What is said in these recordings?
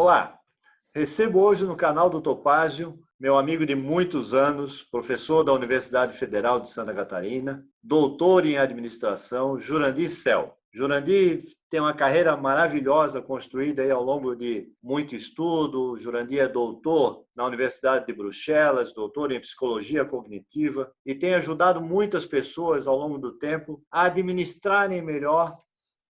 Olá, recebo hoje no canal do Topázio meu amigo de muitos anos, professor da Universidade Federal de Santa Catarina, doutor em administração, Jurandir Cel. Jurandir tem uma carreira maravilhosa construída aí ao longo de muito estudo. Jurandir é doutor na Universidade de Bruxelas, doutor em psicologia cognitiva e tem ajudado muitas pessoas ao longo do tempo a administrarem melhor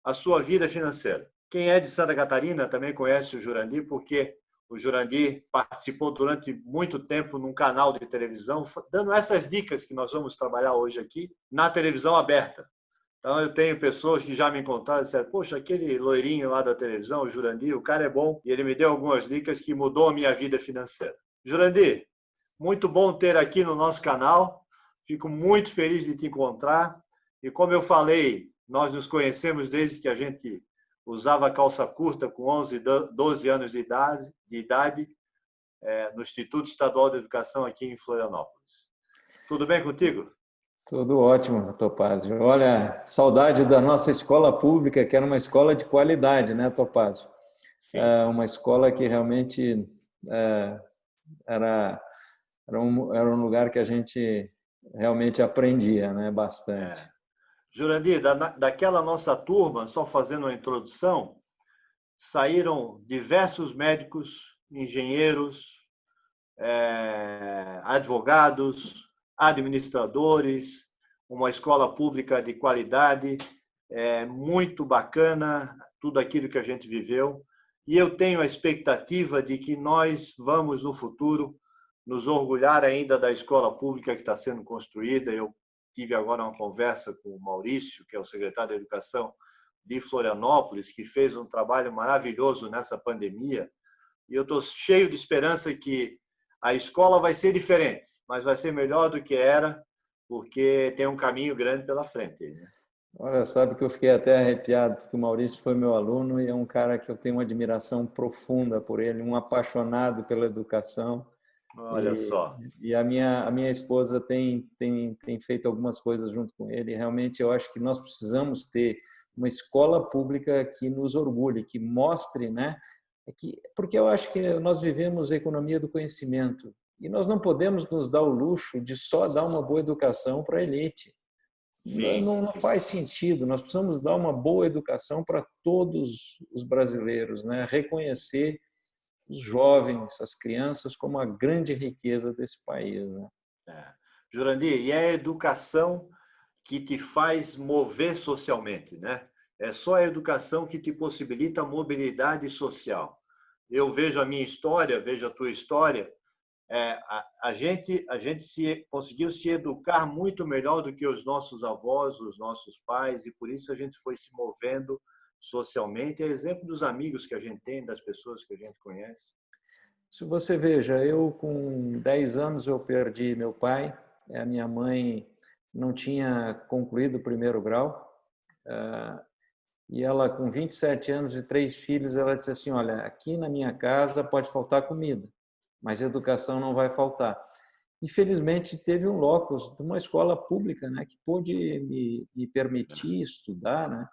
a sua vida financeira. Quem é de Santa Catarina também conhece o Jurandir, porque o Jurandir participou durante muito tempo num canal de televisão, dando essas dicas que nós vamos trabalhar hoje aqui, na televisão aberta. Então, eu tenho pessoas que já me encontraram e disseram, poxa, aquele loirinho lá da televisão, o Jurandir, o cara é bom, e ele me deu algumas dicas que mudou a minha vida financeira. Jurandir, muito bom ter aqui no nosso canal, fico muito feliz de te encontrar, e como eu falei, nós nos conhecemos desde que a gente usava calça curta com 11, 12 anos de idade no Instituto Estadual de Educação aqui em Florianópolis. Tudo bem contigo? Tudo ótimo, Topázio. Olha, saudade da nossa escola pública, que era uma escola de qualidade, né, Topázio? Sim. Uma escola que realmente era um lugar que a gente realmente aprendia, né, bastante. Jurandir, daquela nossa turma, só fazendo uma introdução, saíram diversos médicos, engenheiros, advogados, administradores, uma escola pública de qualidade, muito bacana, tudo aquilo que a gente viveu. E eu tenho a expectativa de que nós vamos, no futuro, nos orgulhar ainda da escola pública que está sendo construída. Eu tive agora uma conversa com o Maurício, que é o secretário de Educação de Florianópolis, que fez um trabalho maravilhoso nessa pandemia. E eu estou cheio de esperança que a escola vai ser diferente, mas vai ser melhor do que era, porque tem um caminho grande pela frente, né? Olha, sabe que eu fiquei até arrepiado, porque o Maurício foi meu aluno e é um cara que eu tenho uma admiração profunda por ele, um apaixonado pela educação. Olha E, só. e a minha esposa tem feito algumas coisas junto com ele. Realmente, eu acho que nós precisamos ter uma escola pública que nos orgulhe, que mostre, né? Porque eu acho que nós vivemos a economia do conhecimento e nós não podemos nos dar o luxo de só dar uma boa educação para a elite. Sim, Não sim. faz sentido. Nós precisamos dar uma boa educação para todos os brasileiros, né? Reconhecer os jovens, as crianças, como a grande riqueza desse país, né? Jurandir, e é a educação que te faz mover socialmente, né? É só a educação que te possibilita a mobilidade social. Eu vejo a minha história, vejo a tua história. A gente conseguiu se educar muito melhor do que os nossos avós, os nossos pais, e por isso a gente foi se movendo socialmente. É exemplo dos amigos que a gente tem, das pessoas que a gente conhece. Se você veja, eu com 10 anos eu perdi meu pai, a minha mãe não tinha concluído o primeiro grau, e ela com 27 anos e 3 filhos, ela disse assim, olha, aqui na minha casa pode faltar comida, mas educação não vai faltar. Infelizmente, teve um locus de uma escola pública, né, que pôde me permitir estudar, né?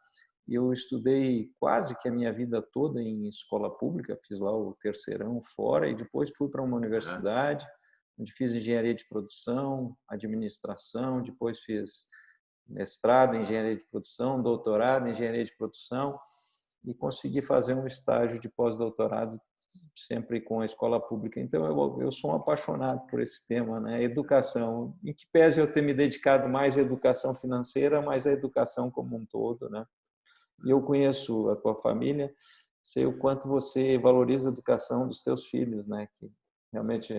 Eu estudei quase que a minha vida toda em escola pública, fiz lá o terceirão fora e depois fui para uma universidade, onde fiz engenharia de produção, administração, depois fiz mestrado em engenharia de produção, doutorado em engenharia de produção e consegui fazer um estágio de pós-doutorado sempre com a escola pública. Então, eu sou um apaixonado por esse tema, né? Educação, em que pese eu ter me dedicado mais à educação financeira, mas à educação como um todo, né? E eu conheço a tua família, sei o quanto você valoriza a educação dos teus filhos, né? Que realmente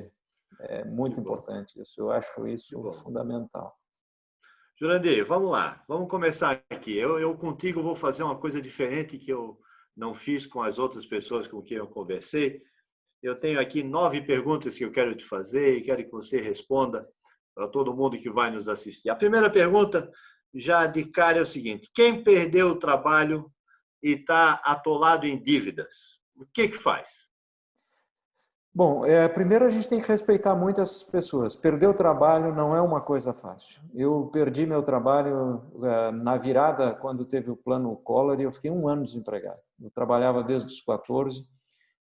é Que muito bom, importante isso. Eu acho que isso bom. fundamental. Jurandir, vamos lá. Vamos começar aqui. Eu contigo vou fazer uma coisa diferente que eu não fiz com as outras pessoas com quem eu conversei. Eu tenho aqui 9 perguntas que eu quero te fazer e quero que você responda para todo mundo que vai nos assistir. A primeira pergunta, já de cara, é o seguinte: quem perdeu o trabalho e está atolado em dívidas, o que faz? Bom, primeiro a gente tem que respeitar muito essas pessoas. Perder o trabalho não é uma coisa fácil. Eu perdi meu trabalho na virada, quando teve o plano Collor, e eu fiquei um ano desempregado. Eu trabalhava desde os 14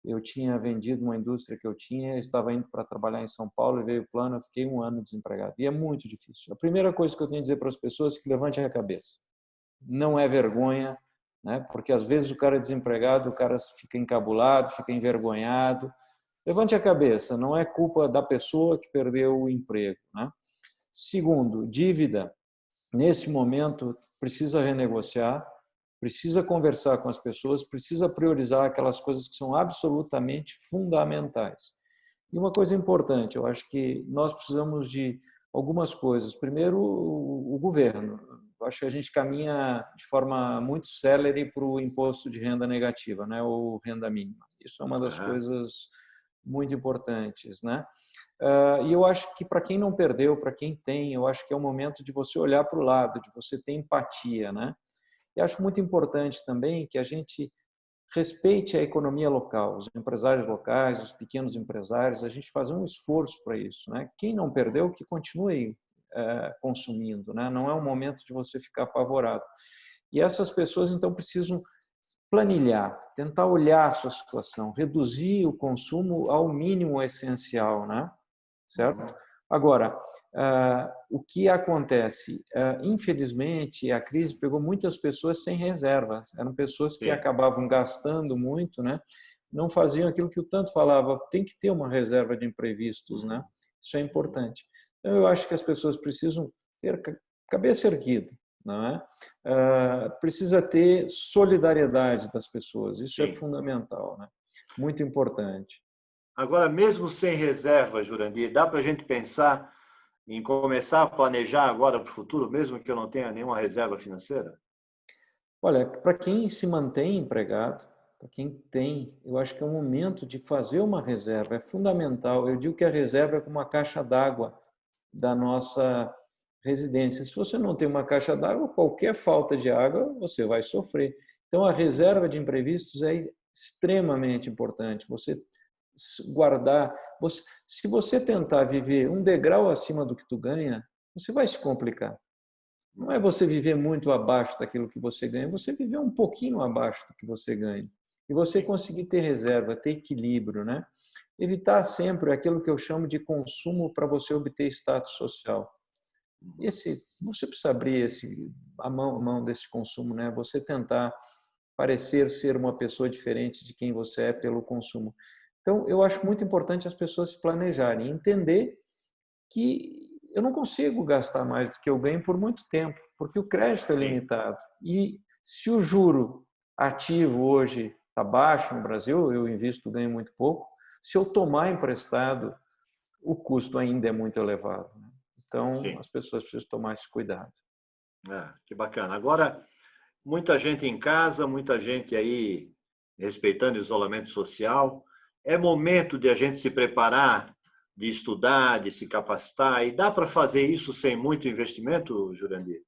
Eu tinha vendido uma indústria que eu tinha, estava indo para trabalhar em São Paulo e veio o plano, eu fiquei 1 ano desempregado. E é muito difícil. A primeira coisa que eu tenho a dizer para as pessoas é que levante a cabeça. Não é vergonha, né? Porque às vezes o cara é desempregado, o cara fica encabulado, fica envergonhado. Levante a cabeça, não é culpa da pessoa que perdeu o emprego, né? Segundo, dívida. Nesse momento, precisa renegociar, precisa conversar com as pessoas, precisa priorizar aquelas coisas que são absolutamente fundamentais. E uma coisa importante, eu acho que nós precisamos de algumas coisas. Primeiro, o governo. Eu acho que a gente caminha de forma muito célere para o imposto de renda negativa, né, ou renda mínima. Isso é uma das coisas muito importantes, né? E eu acho que para quem não perdeu, para quem tem, eu acho que é o momento de você olhar para o lado, de você ter empatia, né? E acho muito importante também que a gente respeite a economia local, os empresários locais, os pequenos empresários, a gente fazer um esforço para isso, né? Quem não perdeu, que continue consumindo, né? Não é um momento de você ficar apavorado. E essas pessoas, então, precisam planilhar, tentar olhar a sua situação, reduzir o consumo ao mínimo essencial, né? Certo? Agora, o que acontece? Infelizmente, a crise pegou muitas pessoas sem reservas. Eram pessoas que acabavam gastando muito, né? Não faziam aquilo que o tanto falava, tem que ter uma reserva de imprevistos, né? Isso é importante. Então, eu acho que as pessoas precisam ter cabeça erguida, não é? Precisa ter solidariedade das pessoas, isso é fundamental, né? Muito importante. Agora, mesmo sem reserva, Jurandir, dá para a gente pensar em começar a planejar agora para o futuro, mesmo que eu não tenha nenhuma reserva financeira? Olha, para quem se mantém empregado, para quem tem, eu acho que é o momento de fazer uma reserva, é fundamental. Eu digo que a reserva é como uma caixa d'água da nossa residência. Se você não tem uma caixa d'água, qualquer falta de água, você vai sofrer. Então, a reserva de imprevistos é extremamente importante. Você guardar, se você tentar viver um degrau acima do que tu ganha, você vai se complicar. Não é você viver muito abaixo daquilo que você ganha, você viver um pouquinho abaixo do que você ganha. E você conseguir ter reserva, ter equilíbrio, né? Evitar sempre aquilo que eu chamo de consumo para você obter status social. Você precisa abrir a mão desse consumo, né? Você tentar parecer ser uma pessoa diferente de quem você é pelo consumo. Então, eu acho muito importante as pessoas se planejarem, entender que eu não consigo gastar mais do que eu ganho por muito tempo, porque o crédito é limitado. E se o juro ativo hoje está baixo no Brasil, eu invisto, ganho muito pouco, se eu tomar emprestado, o custo ainda é muito elevado. Então, as pessoas precisam tomar esse cuidado. Que bacana. Agora, muita gente em casa, muita gente aí respeitando o isolamento social. É momento de a gente se preparar, de estudar, de se capacitar. E dá para fazer isso sem muito investimento, Jurandir?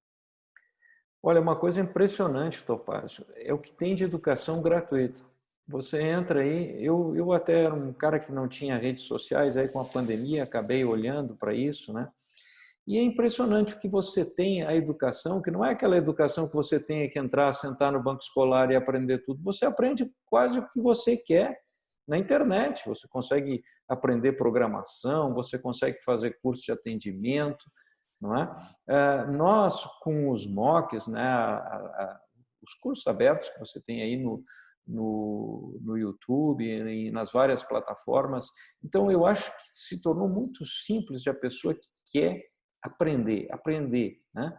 Olha, uma coisa impressionante, Topázio, é o que tem de educação gratuita. Você entra aí, eu até era um cara que não tinha redes sociais, aí com a pandemia acabei olhando para isso, né? E é impressionante o que você tem, a educação, que não é aquela educação que você tem que entrar, sentar no banco escolar e aprender tudo. Você aprende quase o que você quer na internet. Você consegue aprender programação, você consegue fazer curso de atendimento, não é? Nós, com os MOOCs, né, os cursos abertos que você tem aí no YouTube e nas várias plataformas. Então, eu acho que se tornou muito simples de a pessoa que quer aprender, né?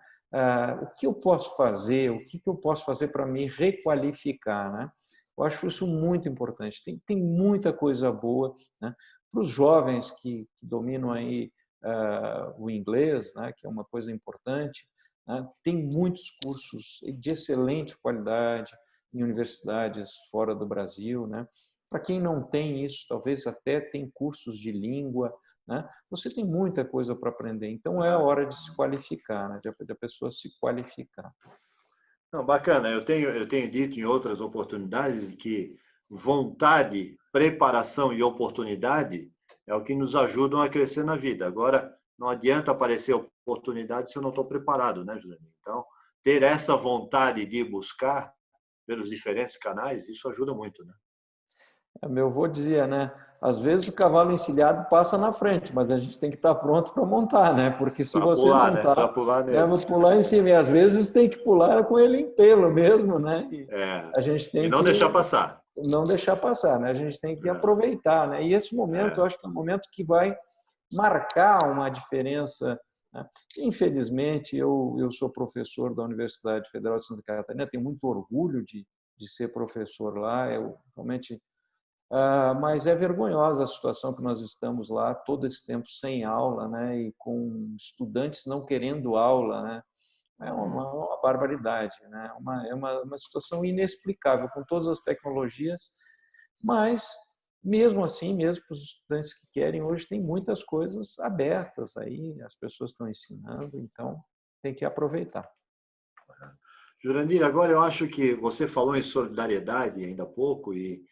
O que eu posso fazer, o que eu posso fazer para me requalificar, né? Eu acho isso muito importante. Tem muita coisa boa, né? Para os jovens que dominam aí o inglês, né? Que é uma coisa importante, né? Tem muitos cursos de excelente qualidade em universidades fora do Brasil, né? Para quem não tem isso, talvez até tem cursos de língua, né? Você tem muita coisa para aprender, então é a hora de se qualificar, né? De a pessoa se qualificar. Não, bacana. Eu tenho dito em outras oportunidades que vontade, preparação e oportunidade é o que nos ajudam a crescer na vida. Agora, não adianta aparecer oportunidade se eu não estou preparado, né, Juliano? Então, ter essa vontade de buscar pelos diferentes canais, isso ajuda muito, né? Meu avô dizia, né? Às vezes o cavalo encilhado passa na frente, mas a gente tem que estar pronto para montar, né? Porque se Para você pular, não né? Para está, pular nele. deve pular em cima. E às vezes tem que pular com ele em pelo mesmo, né? E É. a gente E tem não deixar que passar. não deixar passar, né? A gente tem que aproveitar, né? E esse momento, eu É. acho que é um momento que vai marcar uma diferença, né? Infelizmente, eu sou professor da Universidade Federal de Santa Catarina, tenho muito orgulho de ser professor lá, eu realmente, mas é vergonhosa a situação que nós estamos lá, todo esse tempo sem aula, né? E com estudantes não querendo aula, né? É uma barbaridade, né? Uma situação inexplicável com todas as tecnologias, mas mesmo assim, mesmo para os estudantes que querem, hoje tem muitas coisas abertas aí, as pessoas estão ensinando, então tem que aproveitar. Jurandir, agora eu acho que você falou em solidariedade ainda há pouco e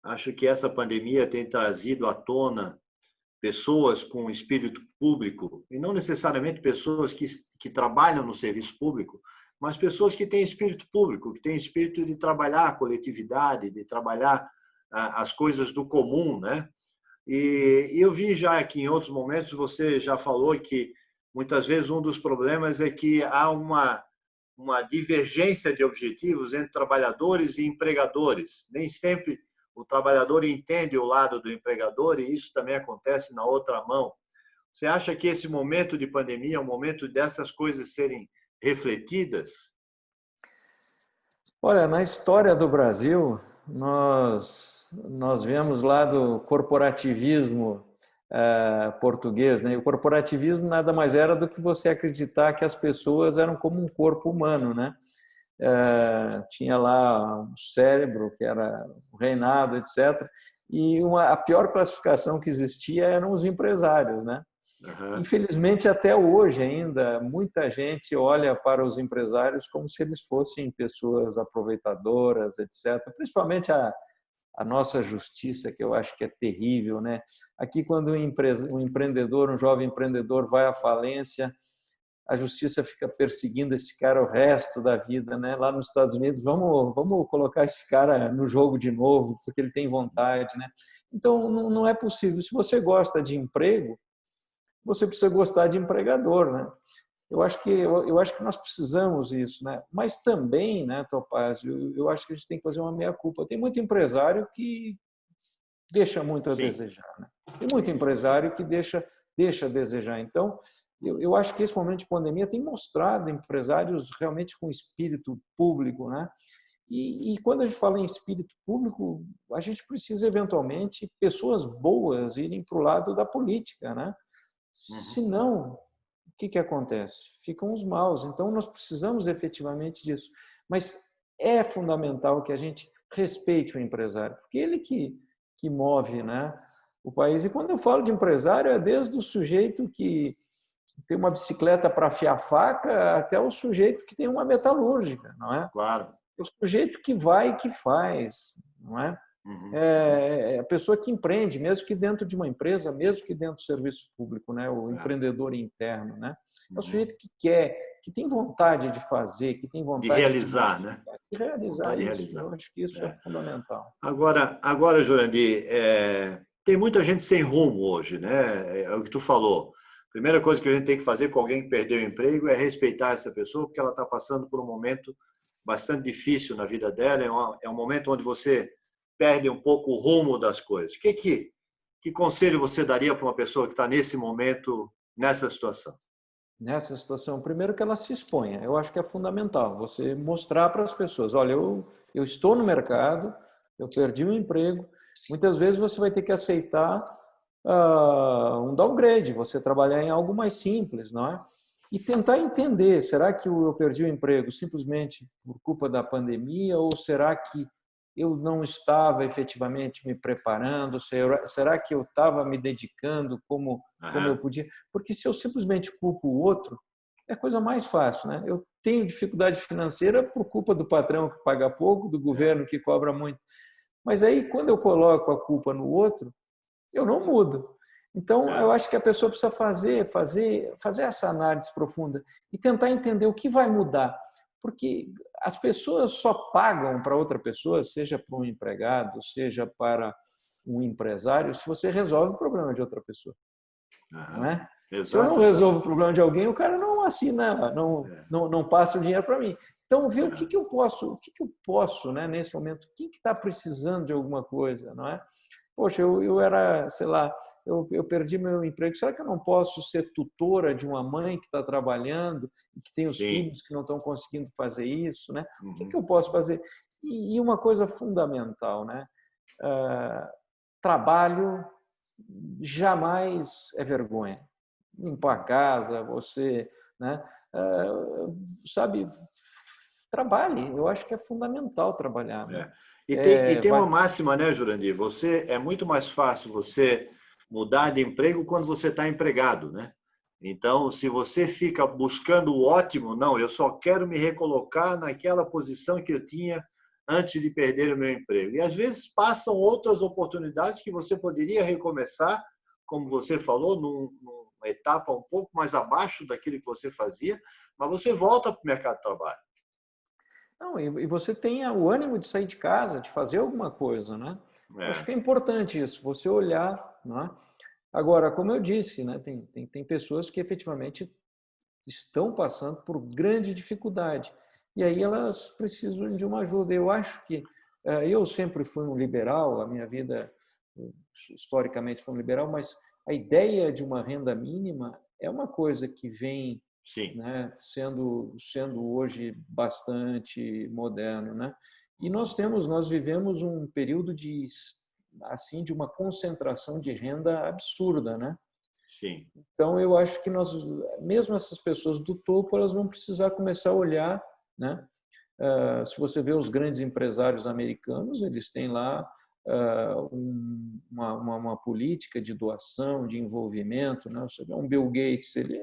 acho que essa pandemia tem trazido à tona pessoas com espírito público, e não necessariamente pessoas que trabalham no serviço público, mas pessoas que têm espírito público, que têm espírito de trabalhar a coletividade, de trabalhar as coisas do comum, né? E eu vi já que em outros momentos você já falou que muitas vezes um dos problemas é que há uma divergência de objetivos entre trabalhadores e empregadores. Nem sempre o trabalhador entende o lado do empregador e isso também acontece na outra mão. Você acha que esse momento de pandemia é um momento dessas coisas serem refletidas? Olha, na história do Brasil, nós viemos lá do corporativismo português, né? E o corporativismo nada mais era do que você acreditar que as pessoas eram como um corpo humano, né? Tinha lá um cérebro que era o reinado, etc. E a pior classificação que existia eram os empresários, né? Uhum. Infelizmente, até hoje ainda, muita gente olha para os empresários como se eles fossem pessoas aproveitadoras, etc. Principalmente a nossa justiça, que eu acho que é terrível, né? Aqui, quando um empreendedor, um jovem empreendedor vai à falência, a justiça fica perseguindo esse cara o resto da vida, né? Lá nos Estados Unidos, vamos colocar esse cara no jogo de novo, porque ele tem vontade, né? Então, não é possível. Se você gosta de emprego, você precisa gostar de empregador, né? Eu acho que nós precisamos isso, né? Mas também, né, Topázio, eu acho que a gente tem que fazer uma meia-culpa. Tem muito empresário que deixa muito a Sim, desejar, né? Tem muito sim. empresário que deixa a desejar. Então, eu acho que esse momento de pandemia tem mostrado empresários realmente com espírito público, né? E quando a gente fala em espírito público, a gente precisa eventualmente pessoas boas irem para o lado da política, né? Uhum. Se não, o que acontece? Ficam os maus. Então, nós precisamos efetivamente disso. Mas é fundamental que a gente respeite o empresário, porque ele que move, né, o país. E quando eu falo de empresário, é desde o sujeito que tem uma bicicleta para afiar faca até o sujeito que tem uma metalúrgica, não é? Claro. É o sujeito que vai e que faz, não é? Uhum. É a pessoa que empreende, mesmo que dentro de uma empresa, mesmo que dentro do serviço público, né? O É. empreendedor interno, né? É o Uhum. sujeito que quer, que tem vontade de fazer, que tem De vontade de realizar, né? modificar, de realizar Vontade de isso. Eu realizar. acho que isso é É. fundamental. Agora, Jurandir, tem muita gente sem rumo hoje, né? É o que tu falou. Primeira coisa que a gente tem que fazer com alguém que perdeu o emprego é respeitar essa pessoa, porque ela está passando por um momento bastante difícil na vida dela. É um momento onde você perde um pouco o rumo das coisas. Que conselho você daria para uma pessoa que está nesse momento, nessa situação? Nessa situação, primeiro que ela se exponha. Eu acho que é fundamental você mostrar para as pessoas, olha, eu estou no mercado, eu perdi o emprego. Muitas vezes você vai ter que aceitar um downgrade, você trabalhar em algo mais simples, não é? E tentar entender, será que eu perdi o emprego simplesmente por culpa da pandemia ou será que eu não estava efetivamente me preparando? Será que eu estava me dedicando como eu Aham. podia? Porque se eu simplesmente culpo o outro, é a coisa mais fácil, né? Eu tenho dificuldade financeira por culpa do patrão que paga pouco, do É. governo que cobra muito. Mas aí, quando eu coloco a culpa no outro, eu não mudo. Então, eu É. acho que a pessoa precisa fazer essa análise profunda e tentar entender o que vai mudar. Porque as pessoas só pagam para outra pessoa, seja para um empregado, seja para um empresário se você resolve o problema de outra pessoa. Não é? Exato, se eu não resolvo o problema de alguém, o cara não assina, não passa o dinheiro para mim. Então, ver o que eu posso, né, nesse momento, quem que está precisando de alguma coisa, não é? Poxa, eu era, sei lá, eu perdi meu emprego. Será que eu não posso ser tutora de uma mãe que está trabalhando e que tem os filhos que não estão conseguindo fazer isso, né? O que eu posso fazer? E uma coisa fundamental, né? Trabalho jamais é vergonha. Limpar a casa, você, né? Sabe, trabalhe. Eu acho que é fundamental trabalhar. Né? E tem uma máxima, né, Jurandir? É muito mais fácil você mudar de emprego quando você está empregado, né? Então, se você fica buscando o ótimo, não, eu só quero me recolocar naquela posição que eu tinha antes de perder o meu emprego. E às vezes passam outras oportunidades que você poderia recomeçar, como você falou, numa etapa um pouco mais abaixo daquilo que você fazia, mas você volta para o mercado de trabalho. Não, e você tenha o ânimo de sair de casa, de fazer alguma coisa, né? Acho que é importante isso, você olhar, né? Agora, como eu disse, né, tem pessoas que efetivamente estão passando por grande dificuldade e aí elas precisam de uma ajuda. Eu acho que eu sempre fui um liberal, a minha vida historicamente foi um liberal, mas a ideia de uma renda mínima é uma coisa que vem, né, sendo hoje bastante moderno, né? E nós vivemos um período de uma concentração de renda absurda, né? Sim. Então eu acho que mesmo essas pessoas do topo, elas vão precisar começar a olhar, né? Se você vê os grandes empresários americanos, eles têm lá uma política de doação, de envolvimento, né? Você vê um Bill Gates, ele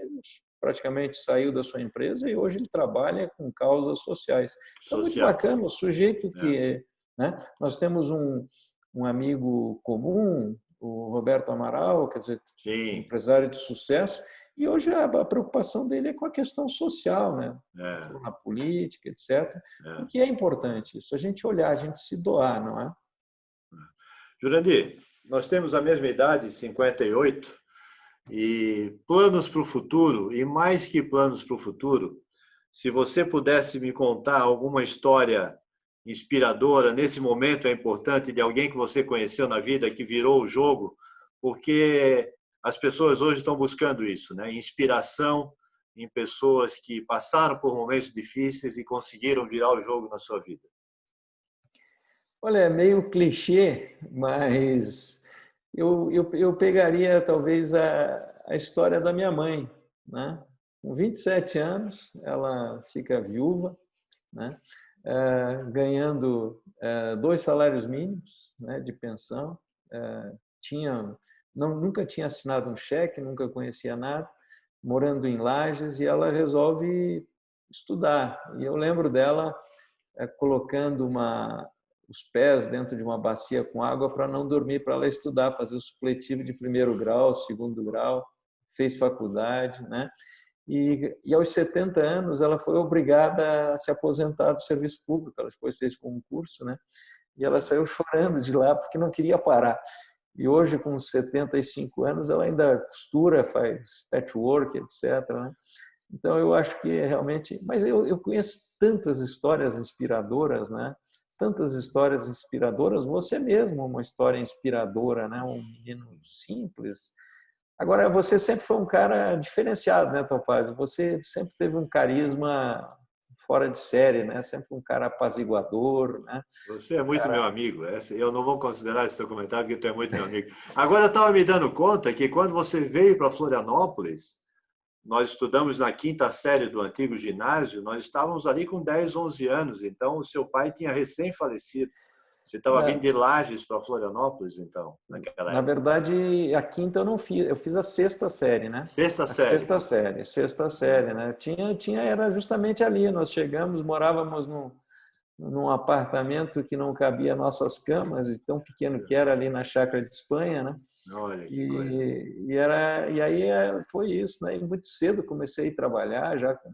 praticamente saiu da sua empresa e hoje ele trabalha com causas sociais. Então, muito bacana, o sujeito que... Né? Nós temos um amigo comum, o Roberto Amaral, quer dizer, empresário de sucesso, e hoje a preocupação dele é com a questão social, né? Na política, etc. Porque é importante isso, a gente olhar, a gente se doar, não é? Jurandir, nós temos a mesma idade, 58, e planos para o futuro, e mais que planos para o futuro, se você pudesse me contar alguma história inspiradora, nesse momento é importante, de alguém que você conheceu na vida, que virou o jogo, porque as pessoas hoje estão buscando isso, né? Inspiração em pessoas que passaram por momentos difíceis e conseguiram virar o jogo na sua vida. Olha, é meio clichê, mas eu pegaria talvez a história da minha mãe, né? Com 27 anos, ela fica viúva, né? Ganhando 2 salários mínimos, né, de pensão, nunca tinha assinado um cheque, nunca conhecia nada, morando em Lages, e ela resolve estudar. E eu lembro dela colocando os pés dentro de uma bacia com água para não dormir, para ela estudar, fazer o supletivo de 1º grau, 2º grau, fez faculdade, né? E aos 70 anos ela foi obrigada a se aposentar do serviço público, ela depois fez concurso, né? E ela saiu chorando de lá porque não queria parar. E hoje, com 75 anos, ela ainda costura, faz patchwork, etc. Né? Então, eu acho que realmente... Mas eu conheço tantas histórias inspiradoras, né? Tantas histórias inspiradoras. Você mesmo uma história inspiradora, né? Um menino simples. Agora, você sempre foi um cara diferenciado, né, Topázio? Você sempre teve um carisma fora de série, né? Sempre um cara apaziguador, né? Você é muito meu amigo. Eu não vou considerar esse seu comentário porque tu é muito meu amigo. Agora, eu estava me dando conta que quando você veio para Florianópolis, nós estudamos na 5ª série do antigo ginásio, nós estávamos ali com 10, 11 anos, então o seu pai tinha recém-falecido. Você estava vindo de Lages para Florianópolis, então, naquela época? Na verdade, a 5ª eu não fiz, eu fiz a 6ª série, né? 6ª série. 6ª série, né? Era justamente ali, nós chegamos, morávamos num apartamento que não cabia nossas camas, e tão pequeno que era ali na Chácara de Espanha, né? Olha que coisa. E aí foi isso, né? E muito cedo comecei a trabalhar, já com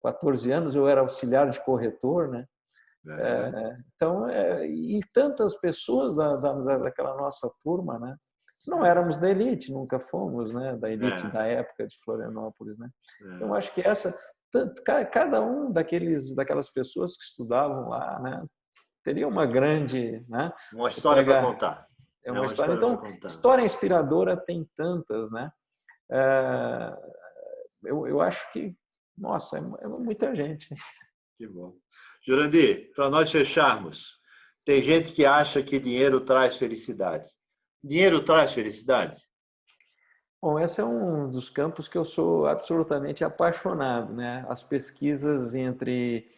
14 anos eu era auxiliar de corretor, né? Então, e tantas pessoas daquela nossa turma, né? Não éramos da elite, nunca fomos, né? Da elite da época de Florianópolis, né? Então, acho que cada um daquelas pessoas que estudavam lá, né? Teria uma grande, né? Uma história para contar. É uma história. Então, história inspiradora tem tantas, né? Eu acho que, nossa, é muita gente. Que bom. Jurandir, para nós fecharmos, tem gente que acha que dinheiro traz felicidade. Dinheiro traz felicidade? Bom, esse é um dos campos que eu sou absolutamente apaixonado, né? As pesquisas entre...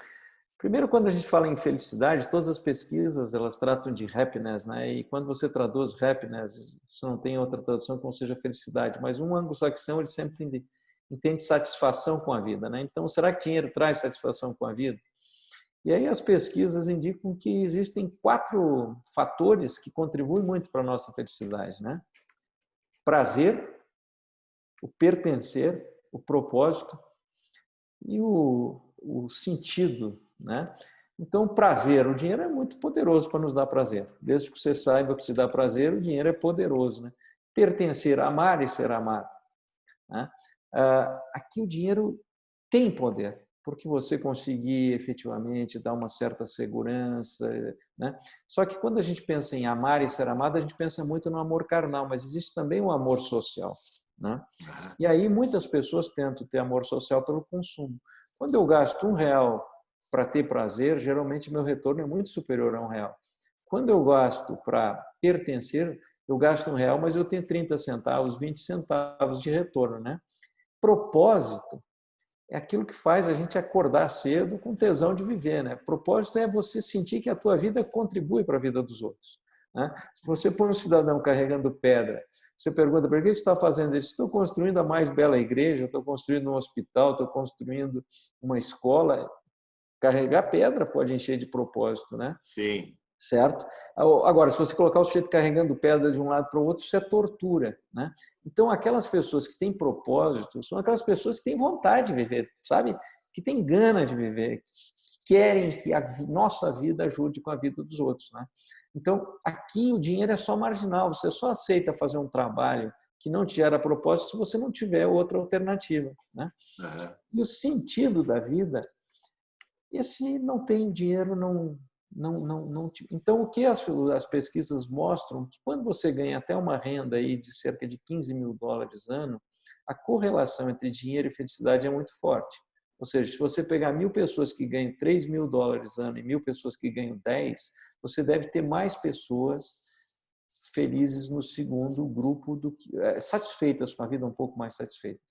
Primeiro, quando a gente fala em felicidade, todas as pesquisas, elas tratam de happiness, né? E quando você traduz happiness, isso não tem outra tradução que não seja felicidade, mas um anglo-saxão, ele sempre entende satisfação com a vida, né? Então, será que dinheiro traz satisfação com a vida? E aí as pesquisas indicam que existem 4 fatores que contribuem muito para a nossa felicidade, né? Prazer, o pertencer, o propósito e o sentido, né? Então, prazer, o dinheiro é muito poderoso para nos dar prazer. Desde que você saiba que te dá prazer, o dinheiro é poderoso, né? Pertencer, amar e ser amado, né? Aqui o dinheiro tem poder, porque você conseguir efetivamente dar uma certa segurança, né? Só que quando a gente pensa em amar e ser amado, a gente pensa muito no amor carnal, mas existe também o amor social, né? E aí muitas pessoas tentam ter amor social pelo consumo. Quando eu gasto R$1 para ter prazer, geralmente meu retorno é muito superior a R$1. Quando eu gasto para pertencer, eu gasto R$1, mas eu tenho 30 centavos, 20 centavos de retorno, né? Propósito é aquilo que faz a gente acordar cedo com tesão de viver, né? Propósito é você sentir que a tua vida contribui para a vida dos outros, né? Se você põe um cidadão carregando pedra, você pergunta, por que você está fazendo isso? Estou construindo a mais bela igreja, estou construindo um hospital, estou construindo uma escola. Carregar pedra pode encher de propósito, né? Sim. Certo? Agora, se você colocar o sujeito carregando pedra de um lado para o outro, isso é tortura, né? Então, aquelas pessoas que têm propósito são aquelas pessoas que têm vontade de viver, sabe? Que têm gana de viver, que querem que a nossa vida ajude com a vida dos outros, né? Então, aqui o dinheiro é só marginal, você só aceita fazer um trabalho que não te gera propósito se você não tiver outra alternativa, né? E o sentido da vida, esse não tem dinheiro, não. Então, o que as pesquisas mostram que quando você ganha até uma renda aí de cerca de $15.000 ano, a correlação entre dinheiro e felicidade é muito forte. Ou seja, se você pegar 1.000 pessoas que ganham $3.000 ano e 1.000 pessoas que ganham 10, você deve ter mais pessoas felizes no segundo grupo, satisfeitas com a vida, um pouco mais satisfeitas.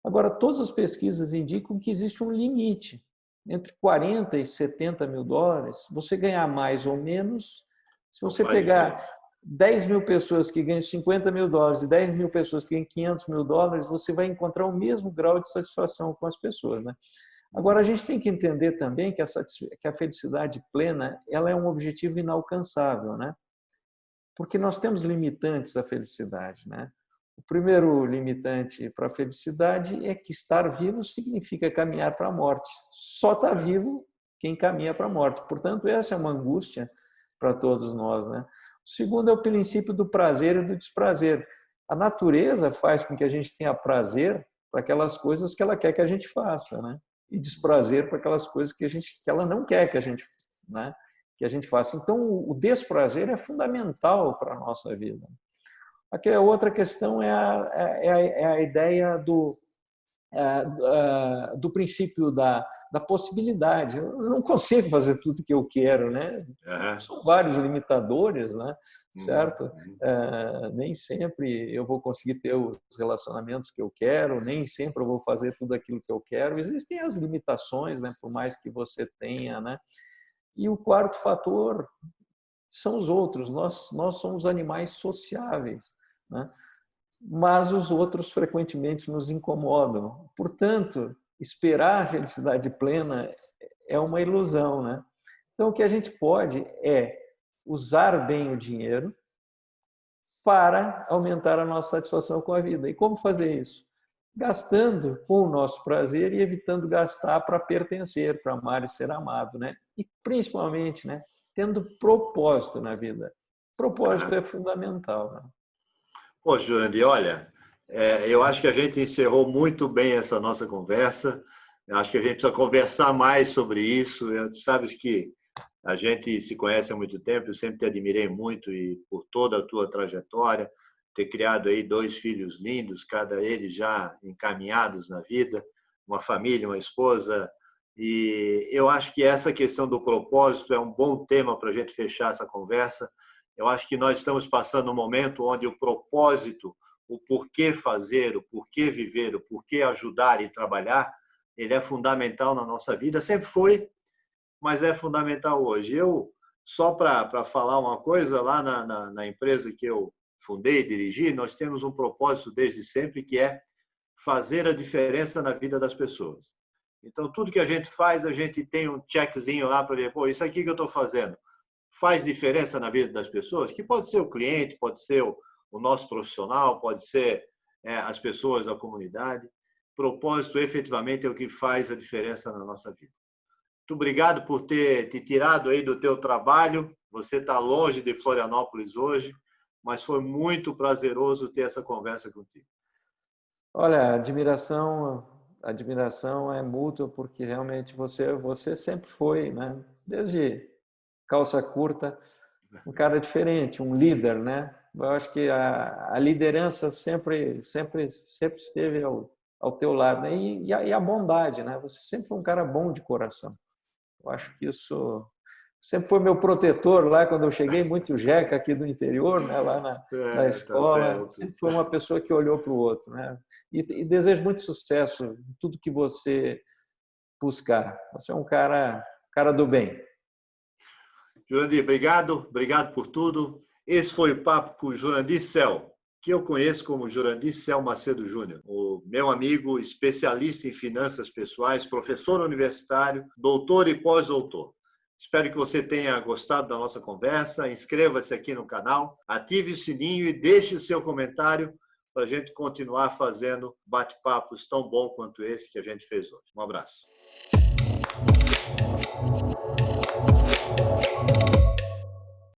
Agora, todas as pesquisas indicam que existe um limite. Entre 40 e 70 mil dólares, você ganhar mais ou menos, se você pegar 10 mil pessoas que ganham 50 mil dólares e 10 mil pessoas que ganham 500 mil dólares, você vai encontrar o mesmo grau de satisfação com as pessoas, né? Agora, a gente tem que entender também que a felicidade plena, ela é um objetivo inalcançável, né? Porque nós temos limitantes à felicidade, né? O primeiro limitante para a felicidade é que estar vivo significa caminhar para a morte. Só está vivo quem caminha para a morte. Portanto, essa é uma angústia para todos nós, né? O segundo é o princípio do prazer e do desprazer. A natureza faz com que a gente tenha prazer para aquelas coisas que ela quer que a gente faça, né? E desprazer para aquelas coisas que ela não quer que a gente, né? Que a gente faça. Então, o desprazer é fundamental para a nossa vida. Aqui a outra questão é a ideia do princípio da possibilidade. Eu não consigo fazer tudo que eu quero, né? São vários limitadores, né? Certo? Nem sempre eu vou conseguir ter os relacionamentos que eu quero, nem sempre eu vou fazer tudo aquilo que eu quero. Existem as limitações, né? Por mais que você tenha, né? E o quarto fator são os outros. Nós somos animais sociáveis, né? Mas os outros frequentemente nos incomodam. Portanto, esperar a felicidade plena é uma ilusão, né? Então, o que a gente pode é usar bem o dinheiro para aumentar a nossa satisfação com a vida. E como fazer isso? gastando com o nosso prazer e evitando gastar para pertencer, para amar e ser amado, né? E principalmente, né, tendo propósito na vida. Propósito é fundamental, né? Poxa, Jurandir, olha, eu acho que a gente encerrou muito bem essa nossa conversa. Eu acho que a gente precisa conversar mais sobre isso. Tu sabes que a gente se conhece há muito tempo, eu sempre te admirei muito e por toda a tua trajetória, ter criado aí 2 filhos lindos, cada eles já encaminhados na vida, uma família, uma esposa. E eu acho que essa questão do propósito é um bom tema para a gente fechar essa conversa. Eu acho que nós estamos passando um momento onde o propósito, o porquê fazer, o porquê viver, o porquê ajudar e trabalhar, ele é fundamental na nossa vida, sempre foi, mas é fundamental hoje. Só para falar uma coisa, lá na empresa que eu fundei e dirigi, nós temos um propósito desde sempre, que é fazer a diferença na vida das pessoas. Então, tudo que a gente faz, a gente tem um checkzinho lá para ver, pô, isso aqui que eu estou fazendo faz diferença na vida das pessoas? Que pode ser o cliente, pode ser o nosso profissional, pode ser as pessoas da comunidade. Propósito, efetivamente, é o que faz a diferença na nossa vida. Muito obrigado por ter te tirado aí do teu trabalho. Você está longe de Florianópolis hoje, mas foi muito prazeroso ter essa conversa contigo. Olha, admiração é mútua, porque realmente você sempre foi, né? Desde calça curta, um cara diferente, um líder, né? Eu acho que a liderança sempre esteve ao teu lado, né? E a bondade, né? Você sempre foi um cara bom de coração. Eu acho que isso sempre foi meu protetor lá quando eu cheguei, muito jeca aqui do interior, né? Lá na Tá escola, certo. sempre foi uma pessoa que olhou para o outro, né? E desejo muito sucesso em tudo que você buscar. Você é um cara do bem. Jurandir, obrigado por tudo. Esse foi o papo com o Jurandir Cel, que eu conheço como Jurandir Cel Macedo Júnior, o meu amigo especialista em finanças pessoais, professor universitário, doutor e pós-doutor. Espero que você tenha gostado da nossa conversa. Inscreva-se aqui no canal, ative o sininho e deixe o seu comentário para a gente continuar fazendo bate-papos tão bom quanto esse que a gente fez hoje. Um abraço.